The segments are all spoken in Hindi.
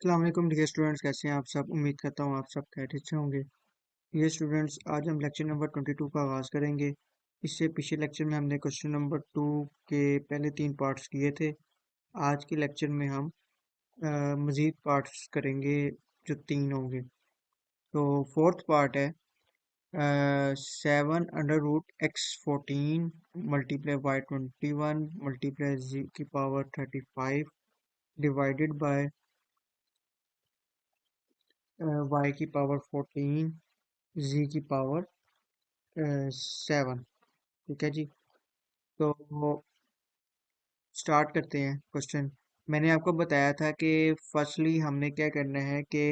अस्सलाम वालेकुम डियर स्टूडेंट्स, कैसे हैं आप सब। उम्मीद करता हूँ आप सब खैरियत से होंगे। ये स्टूडेंट्स, आज हम लेक्चर नंबर 22 का आगाज़ करेंगे। इससे पिछले लेक्चर में हमने क्वेश्चन नंबर 2 के पहले 3 पार्ट्स किए थे। आज के लेक्चर में हम मज़ीद पार्ट्स करेंगे जो 3 होंगे। तो फोर्थ पार्ट है 7 under root x14 multiply y21 multiply z की पावर 35 डिवाइडेड बाय y की पावर 14 z की पावर 7। ठीक है जी। तो स्टार्ट करते हैं क्वेश्चन। मैंने आपको बताया था कि फर्स्टली हमने क्या करना है कि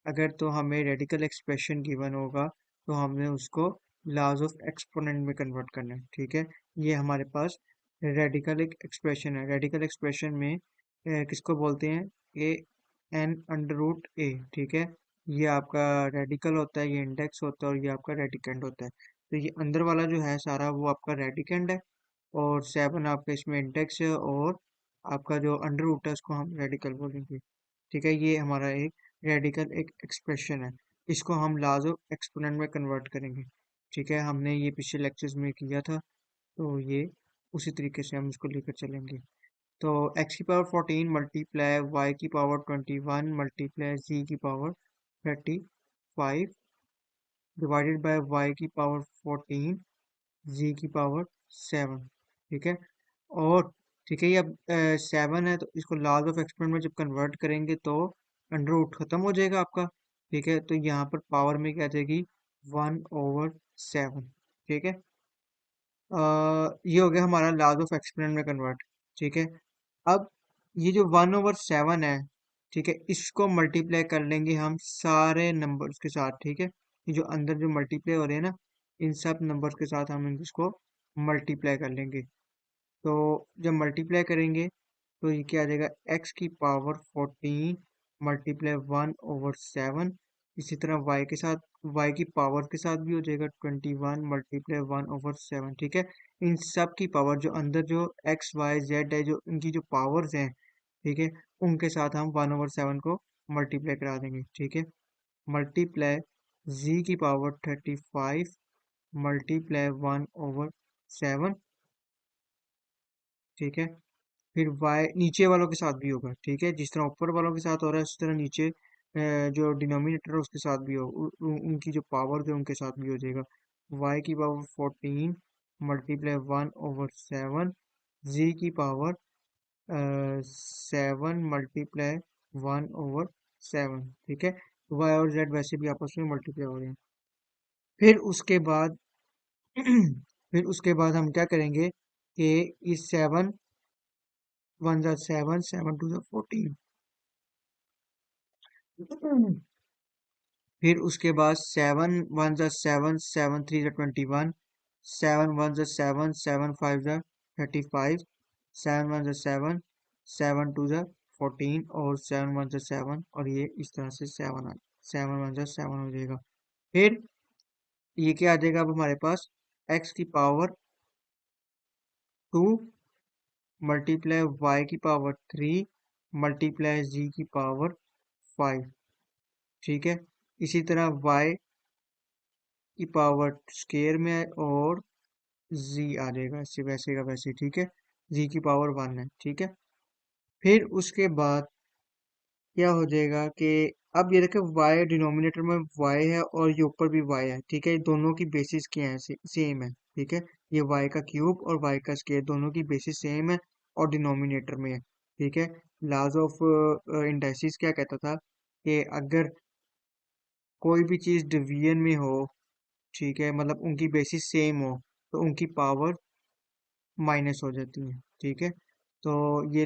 अगर तो हमें रेडिकल एक्सप्रेशन गिवन होगा तो हमने उसको लाज ऑफ एक्सपोनेंट में कन्वर्ट करना है। ठीक है, ये हमारे पास रेडिकल एक एक्सप्रेशन है। रेडिकल एक्सप्रेशन में किसको बोलते हैं? ए एन अंडर रूट ए। ठीक है, ये आपका रेडिकल होता है, ये इंडेक्स होता है और ये आपका रेडिकेंड होता है। तो ये अंदर वाला जो है सारा वो आपका रेडिकेंड है और 7 आपका इसमें इंडेक्स है और आपका जो अंडर रूट है उसको हम रेडिकल बोलेंगे। ठीक है, ये हमारा एक रेडिकल एक एक्सप्रेशन है। इसको हम लाज ऑफ एक्सपोनेंट में कन्वर्ट करेंगे। ठीक है, हमने ये पिछले लेक्चर्स में किया था, तो ये उसी तरीके से हम इसको लेकर चलेंगे। तो x की पावर 14 मल्टीप्लाई y की पावर 21 मल्टीप्लाई z की पावर 35 डिवाइडेड बाय y की पावर 14 z की पावर 7। ठीक है, और ठीक है, ये अब 7 है तो इसको लाज ऑफ एक्सपोनेंट में जब कन्वर्ट करेंगे तो अंडर रूट खत्म हो जाएगा आपका। ठीक है, तो यहाँ पर पावर में क्या आ जाएगी? 1/7। ठीक है, ये हो गया हमारा लाज ऑफ एक्सपोनेंट में कन्वर्ट। ठीक है, अब ये जो 1/7 है, ठीक है, इसको मल्टीप्लाई कर लेंगे हम सारे नंबर्स के साथ। ठीक है, ये जो अंदर जो मल्टीप्लाई हो रहे हैं ना, इन सब नंबर्स के साथ हम इसको मल्टीप्लाई कर लेंगे। तो जब मल्टीप्लाई करेंगे तो ये क्या आ जाएगा? x की पावर 14 मल्टीप्लाई 1/7। इसी तरह y के साथ, y की पावर के साथ भी हो जाएगा 21 मल्टीप्लाई 1/7। ठीक है, इन सब की पावर जो अंदर जो x y z है, जो इनकी जो पावर्स हैं, ठीक है, उनके साथ हम 1/7 को मल्टीप्लाई करा देंगे। ठीक है, मल्टीप्लाई z की पावर 35 मल्टीप्लाई 1/7। ठीक है, फिर y नीचे वालों के साथ भी होगा। ठीक है, जिस तरह ऊपर वालों के साथ हो रहा है उस तरह नीचे जो डिनोमिनेटर है उसके साथ भी हो, उनकी जो पावर है उनके साथ भी हो जाएगा। y की पावर 14 मल्टीप्लाई 1/7 z की पावर 7 मल्टीप्लाई 1/7। ठीक है, y और z वैसे भी आपस में मल्टीप्लाई हो रहे हैं। फिर उसके बाद फिर उसके बाद हम क्या करेंगे कि इस 7 1 जा 7 7 2 जा 14। फिर उसके बाद 7 1 जा 7 7 3 जा 21 7 1 जा 7 7 5 जा 35 7 1 जा 7 7 2 जा 14 और 7 1 जा 7 और ये इस तरह से 7 1 जा 7 हो जाएगा। फिर ये क्या आ जाएगा? अब हमारे पास x की पावर 2 मल्टीप्लाई y की पावर 3 मल्टीप्लाई z की पावर 5। ठीक है, इसी तरह y की पावर स्केयर में है और z आ जाएगा ऐसे वैसे का वैसे। ठीक है, z की पावर 1 है। ठीक है, फिर उसके बाद क्या हो जाएगा कि अब ये देखो y डिनोमिनेटर में y है और ये ऊपर भी y है। ठीक है, ये दोनों की बेसिस क्या है? सेम है। ठीक है, ये y का क्यूब और y का स्केयर दोनों की बेसिस सेम है और डिनोमिनेटर में है। ठीक है, लॉज ऑफ इंडाइसिस क्या कहता था कि अगर कोई भी चीज डिवीजन में हो, ठीक है, मतलब उनकी बेसिस सेम हो, तो उनकी पावर माइनस हो जाती है। ठीक है, तो ये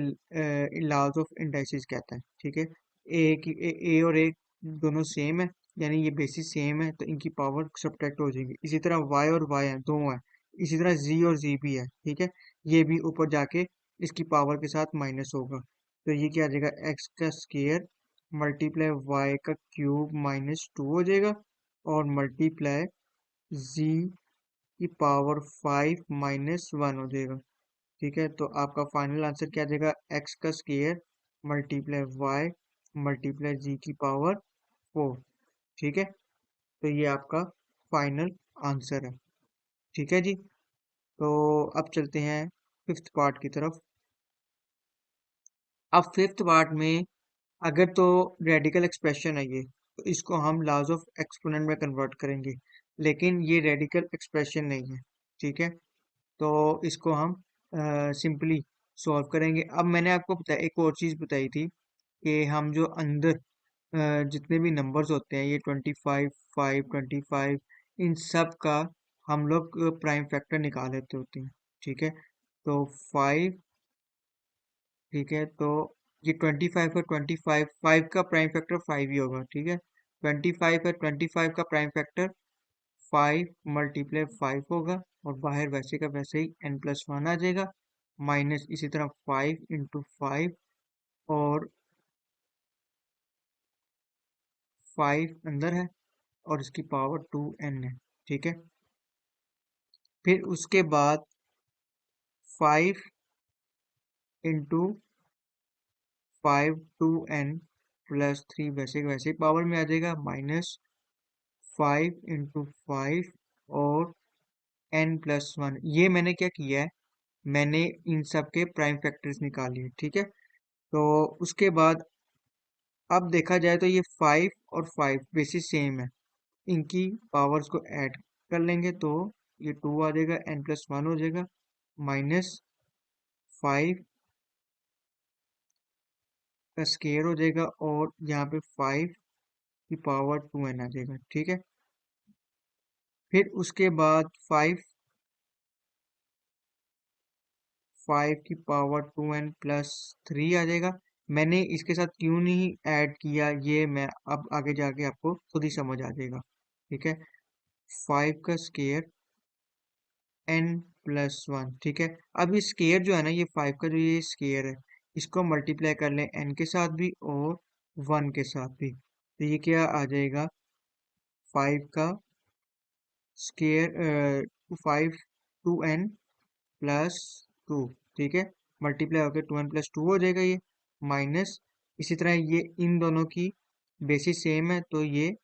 लॉज ऑफ इंडाइसिस कहता है। ठीक है, ए और ए दोनों सेम है, यानी ये बेसिस सेम है तो इनकी पावर सब्ट्रैक्ट हो जाएगी। इसी तरह वाई और वाई है, दो है। इसी तरह जी और जी भी है। ठीक है, ये भी ऊपर जाके इसकी पावर के साथ माइनस होगा। तो ये क्या आ जाएगा? एक्स का स्केयर मल्टीप्लाई वाई का क्यूब -2 हो जाएगा और मल्टीप्लाई जी की पावर 5 -1 हो जाएगा। ठीक है, तो आपका फाइनल आंसर क्या आ जाएगा? एक्स का स्केयर मल्टीप्लाई वाई मल्टीप्लाई जी की पावर 4। ठीक है, तो ये आपका फाइनल आंसर है। ठीक है जी, तो अब चलते हैं फिफ्थ पार्ट की तरफ। अब फिफ्थ पार्ट में अगर तो रेडिकल एक्सप्रेशन है ये, तो इसको हम लॉज ऑफ एक्सपोनेंट में कन्वर्ट करेंगे, लेकिन ये रेडिकल एक्सप्रेशन नहीं है। ठीक है, तो इसको हम सिंपली सॉल्व करेंगे। अब मैंने आपको बताया, एक और चीज़ बताई थी कि हम जो अंदर जितने भी नंबर्स होते हैं, ये 25, 5, 25, इन सब का हम लोग प्राइम फैक्टर निकाल लेते होते हैं। ठीक है, तो 5, ठीक है, तो ये 25 है, 25, 5 का प्राइम फैक्टर 5 ही होगा। ठीक है, 25 है, 25 का प्राइम फैक्टर 5 मल्टीप्लाई 5 होगा, और बाहर वैसे का वैसे ही n+1 आ जाएगा, माइनस इसी तरह 5 इंटू 5, और 5 अंदर है, और इसकी पावर 2n है। ठीक है, फिर उसके बाद 5 इंटू 5 2n+3 वैसे वैसे ही पावर में आ जाएगा, माइनस 5 इंटू 5 और n+1। ये मैंने क्या किया है, मैंने इन सब के प्राइम फैक्टर्स निकाल लिए। ठीक है, तो उसके बाद अब देखा जाए तो ये 5 और 5 बेसिस सेम है, इनकी पावर्स को ऐड कर लेंगे तो ये 2 आ जाएगा, n+1 हो जाएगा, माइनस 5 का स्केयर हो जाएगा, और यहाँ पे 5 की पावर 2n आ जाएगा। ठीक है, फिर उसके बाद 5 की पावर 2n+3 आ जाएगा। मैंने इसके साथ क्यों नहीं ऐड किया, ये मैं अब आगे जाके आपको खुद ही समझ आ जाएगा। ठीक है, 5 का स्केयर n+1। ठीक है, अब ये स्केयर जो है ना, ये 5 का जो ये स्केयर है, इसको मल्टीप्लाई कर लें n के साथ भी और 1 के साथ भी, तो ये क्या आ जाएगा, 5 का स्केयर 5 2n+2। ठीक है, मल्टीप्लाई होकर 2n+2 हो जाएगा ये, माइनस इसी तरह ये इन दोनों की बेसिस सेम है, तो ये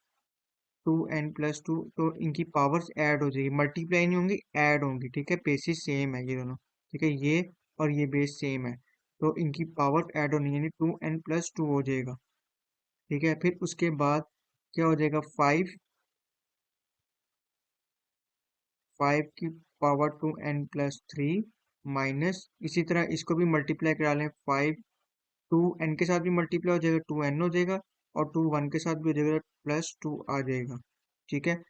2n+2, तो इनकी पावर्स ऐड हो जाएगी, मल्टीप्लाई नहीं होंगी, ऐड होंगी। ठीक है, बेसिस सेम है ये दोनों। ठीक है, ये और ये बेस सेम है, तो इनकी पावर ऐड होनी, यानी 2n+2 हो जाएगा। ठीक है, फिर उसके बाद क्या हो जाएगा, 5 की पावर 2n+3, माइनस इसी तरह इसको भी मल्टीप्लाई करा लें, 5 2n के साथ भी मल्टीप्लाई हो जाएगा, 2n हो जाएगा, और 2 1 के साथ भी हो जाएगा, +2 आ जाएगा। ठीक है,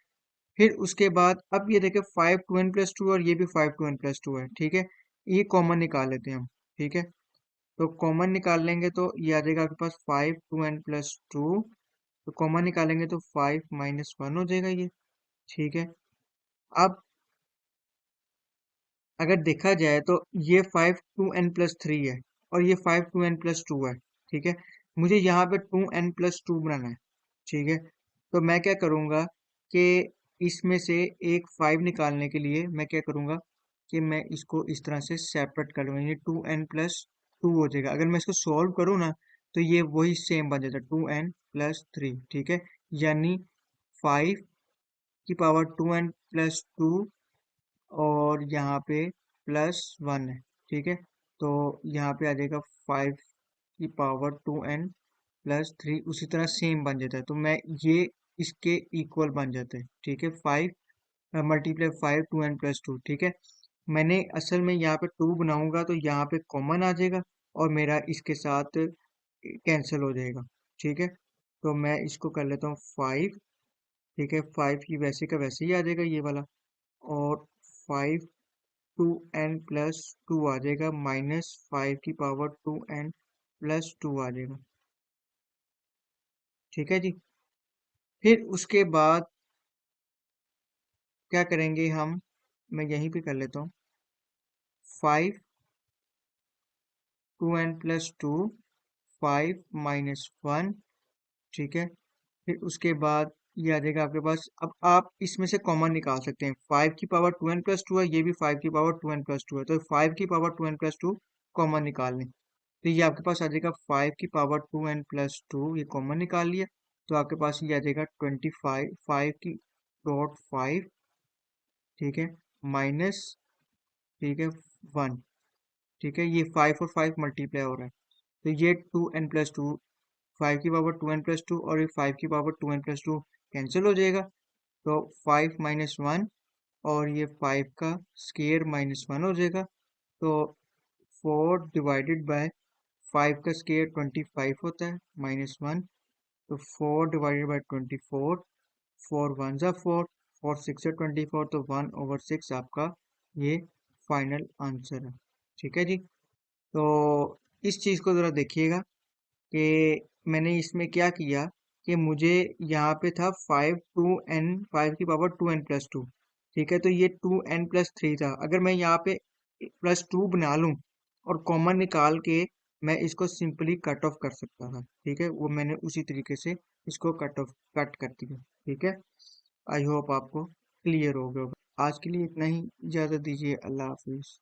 फिर उसके बाद अब ये देखें, 5 2n+2 और ये भी 5 2n+2 है। ठीक है, ये कॉमन निकाल लेते हैं हम। ठीक है, तो कॉमन निकाल लेंगे तो ये आ जाएगा आपके पास 5 2n+2, तो कॉमन निकालेंगे तो 5 -1 हो जाएगा ये। ठीक है, अब अगर देखा जाए तो ये 5 2n+3 है, और ये 5 2n+2 है। ठीक है, मुझे यहाँ पे 2n+2 बनाना है। ठीक है, तो मैं क्या करूँगा कि इसमें से एक 5 निकालने के लिए मैं क्या करूँगा कि मैं इसको इस तरह से सेपरेट कर लूँगा, ये 2n+2 हो जाएगा। अगर मैं इसको सॉल्व करूँ ना, तो ये वही सेम बन जाता है, 2n+3। ठीक है, यानी 5 की पावर 2n+2, और यहाँ पे +1 है। ठीक है, तो यहाँ पे आ जाएगा 5 की पावर 2n+3, उसी तरह सेम बन जाता है, तो मैं ये इसके इक्वल बन जाते हैं। ठीक है, 5 मल्टीप्लाई 5 2n+2। ठीक है, मैंने असल में यहाँ पे 2 बनाऊंगा तो यहाँ पे कॉमन आ जाएगा, और मेरा इसके साथ कैंसिल हो जाएगा। ठीक है, तो मैं इसको कर लेता हूँ 5। ठीक है, 5 की वैसे का वैसे ही आ जाएगा ये वाला, और 5 2n+2 आ जाएगा, -5 की पावर 2n+2 आ जाएगा। ठीक है जी, फिर उसके बाद क्या करेंगे हम, मैं यहीं पे कर लेता हूँ, 5 2n+2, 5 -1। ठीक है, फिर उसके बाद ये आ जाएगा आपके पास। अब आप इसमें से कॉमन निकाल सकते हैं, 5 की पावर 2n+2 है, ये भी 5 की पावर 2n+2 है, तो 5 की पावर 2n+2 कॉमन निकाल लें। तो ये आपके पास आ जाएगा 5 की पावर 2n+2, ये कॉमन निकाल लिया, तो आपके पास ये आ जाएगा 25, 5 की डॉट 5, ठीक है, माइनस, ठीक है, 1, ठीक है, ये 5 और 5 मल्टीप्लाई हो रहा है, तो ये 2n+2, 5 की पावर 2n+2 और ये 5 की पावर 2n+2 कैंसिल हो जाएगा, तो 5 - 1 और ये 5 का स्केयर -1 हो जाएगा, तो 4/5 का स्केयर 25 होता है, -1, तो 4/24, 4 × 1 = 4, 4 × 6 = 24, तो 1/6 आपका ये फाइनल आंसर है। ठीक है जी। तो इस चीज़ को ज़रा देखिएगा कि मैंने इसमें क्या किया कि मुझे यहाँ पे था 5 की पावर 2n+2, ठीक है, तो ये 2n+3 था, अगर मैं यहाँ पे +2 बना लूँ और कॉमन निकाल के मैं इसको सिंपली कट ऑफ कर सकता था, ठीक है, वो मैंने उसी तरीके से इसको कट कर दिया। ठीक है, आई होप आपको क्लियर हो गया होगा। आज के लिए इतना ही, इजाज़त दीजिए, अल्लाह हाफिज़।